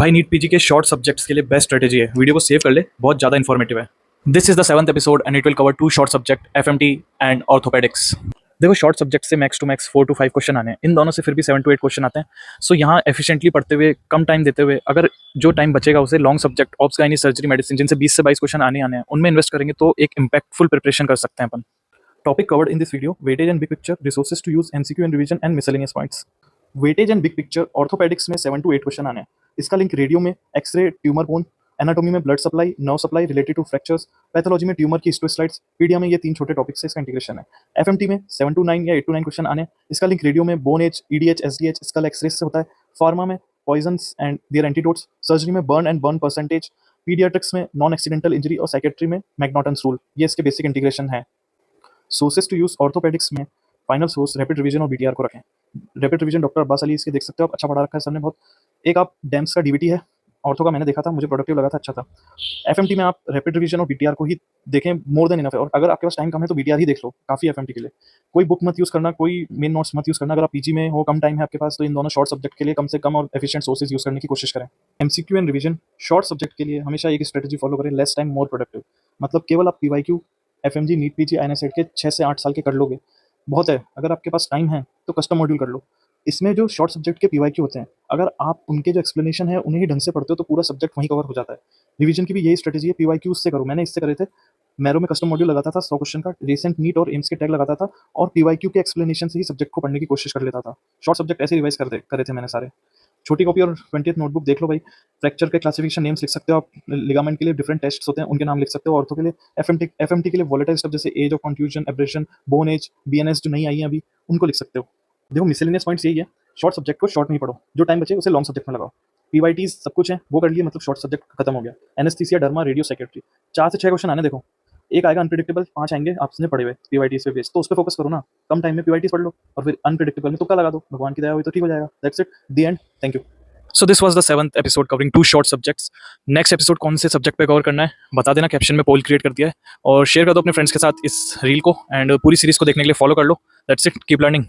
भाई NEET PG के short subjects के लिए बेस्ट स्ट्रेटेजी है। वीडियो को सेव कर ले, बहुत ज़्यादा इन्फॉर्मेटिव है। This is the 7th episode and it will cover 2 short subject FMT and orthopaedics. देखो शॉर्ट सब्जेक्ट से max to max 4 to 5 question आने हैं, इन दोनों से फिर भी 7 to 8 क्वेश्चन आते हैं। सो यहाँ एफिशिएंटली पढ़ते हुए, कम टाइम देते हुए, अगर जो टाइम बचेगा उसे long subject obs gynae surgery medicine जिनसे 20 से 22 क्वेश्चन आने हैं उनमें इन्वेस्ट करेंगे तो एक इंपैक्टफुल प्रिपरेशन कर सकते हैं अपन। Topic covered in this video: weightage and big picture, resources to use, MCQ and revision and miscellaneous points. Weightage and big picture orthopaedics में 7 to 8 क्वेश्चन आने हैं। इसका लिंक रेडियो में एक्सरे, ट्यूमर बोन, एनाटॉमी में blood supply, nerve supply related to fractures, pathology में tumour की histoslides, पीडिया में ये 3 छोटे टॉपिक से इसका इंटीग्रेशन है। एफएमटी में 7 to 9 या 8 to 9 क्वेश्चन आने हैं। इसका लिंक रेडियो में bone age, EDH, SDH, skull X-ray से होता है। फार्मा में poisons and their antidotes, surgery में burn and burn percentage, paediatrics में नॉन एक्सीडेंटल इंजरी और साइकेट्री में मैकनॉटन्स रूल। ये इसके बेसिक इंटीग्रेशन है। सोर्सेज टू यूज ऑर्थोपेडिक्स में फाइनल सोर्स रैपिड रिवीजन और बीटीआर को रखें। Rapid revision doctor Abbas Ali इसके देख सकते हो आप, अच्छा पढ़ा रखा है सबने बहुत। एक आप डेम्स का डीवीटी है, ऑर्थो का मैंने देखा था, मुझे प्रोडक्टिव लगा था, अच्छा था। एफएमटी में आप रैपिड रिवीजन और बीटीआर को ही देखें, मोर देन इनफ है। और अगर आपके पास टाइम कम है तो बीटीआर ही देख लो, काफ़ी एफएमटी के लिए। कोई बुक मत यूज़ करना, कोई मेन नोट्स मत यूज़ करना। अगर आप पीजी में हो, कम टाइम है आपके पास, तो इन दोनों शॉर्ट सब्जेक्ट के लिए कम से कम और एफिशिएंट सोर्सेज यूज़ करने की कोशिश करें। MCQ and revision short subject के लिए हमेशा एक स्ट्रेटजी फॉलो करें: लेस टाइम मोर प्रोडक्टिव। मतलब केवल आप पीवाईक्यू, एफएमजी, नीट पीजी, आईएनएसएट के 6 से 8 साल के कर लोगे, बहुत है। अगर आपके पास टाइम है तो कस्टम मॉड्यूल कर लो। इसमें जो शॉर्ट सब्जेक्ट के पीवाईक्यू होते हैं, अगर आप उनके जो एक्सप्लेनेशन है उन्हें ही ढंग से पढ़ते हो तो पूरा सब्जेक्ट वहीं कवर हो जाता है। रिवीजन की भी यही स्ट्रेटजी है, पीवाईक्यू उससे करो। मैंने इससे करे थे। मैरो में कस्टम मॉड्यूल लगाता था 100 क्वेश्चन का, रिसेंट नीट और एम्स के टैग लगाता था और पीवाईक्यू के एक्सप्लेनेशन से ही सब्जेक्ट को पढ़ने की कोशिश कर लेता था। शॉर्ट सब्जेक्ट ऐसे रिवाइज करे थे मैंने सारे। छोटी कॉपी और 20th नोटबुक देख लो भाई। फ्रैक्चर के क्लासिफिकेशन नेम्स लिख सकते हो आप, लिगामेंट के लिए डिफरेंट टेस्ट्स होते हैं उनके नाम लिख सकते हो। ऑर्थो के लिए एफएमटी के लिए वोलेटाइल स्टफ जैसे age of confusion, abrasion, bone age, BNS जो नई आई है अभी, उनको लिख सकते हो। देखो मिसलेनियस पॉइंट्स यही है, शॉर्ट सब्जेक्ट को शॉर्ट में ही पढ़ो, जो टाइम बचे उसे लॉन्ग सब्जेक्ट में लगाओ। पीवाईटीज सब कुछ है वो कर लिए, मतलब शॉर्ट सब्जेक्ट खत्म हो गया। एनेस्थीसिया, डर्मा, रेडियो, साइकेट्री, 4 से 6 क्वेश्चन आने। देखो एक आएगा अनप्रेडिक्टेबल, 5 आएंगे आपने पढ़े हुए पीवाईटीज पे बेस, तो उस पर फोकस करो ना। कम टाइम में पीवाईटीज पढ़ लो और फिर अनप्रेडिक्टेबल में तुक्का लगा दो, भगवान की दया हुई तो ठीक हो जाएगा। That's it, the end, thank you. So this was the 7th episode covering 2 short subjects. Next episode कौन से सब्जेक्ट पे कवर करना है बता देना, कैप्शन में पोल क्रिएट कर दिया है, और शेयर कर दो अपने फ्रेंड्स के साथ इस रील को, एंड पूरी सीरीज को देखने के लिए फॉलो कर लो। That's it, keep learning.